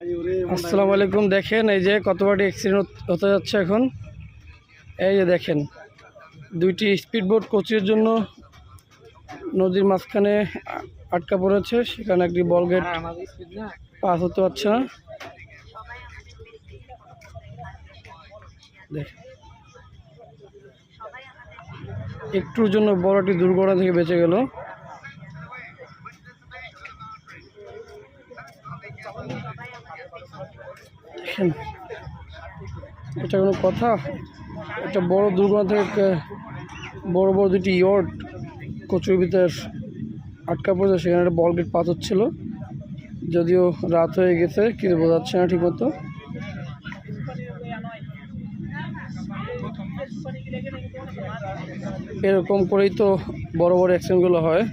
আসসালামু আলাইকুম। দেখেন এই যে কত বড় অ্যাক্সিডেন্ট হতে যাচ্ছে এখন। এই যে দেখেন দুইটি স্পিডবোট কোচের জন্য নদীর মাঝখানে আটকা পড়েছে। সেখানে একটি বল গেট পাস হতে পারছে না। দেখেন একটুর জন্য বড় একটি দুর্ঘটনা থেকে বেঁচে গেল। দেখেন এটা কোনো কথা? একটা বড় দুর্ঘটনা থেকে বড় বড় দুটি ইয়ট কচুর ভিতর আটকা পড়েছে। সেখানে একটা বল গেট পাস হচ্ছিল, যদিও রাত হয়ে গেছে কিন্তু বোঝা যাচ্ছে না ঠিক মতো। এরকম করেই তো বড় বড় অ্যাক্সিডেন্টগুলো হয়।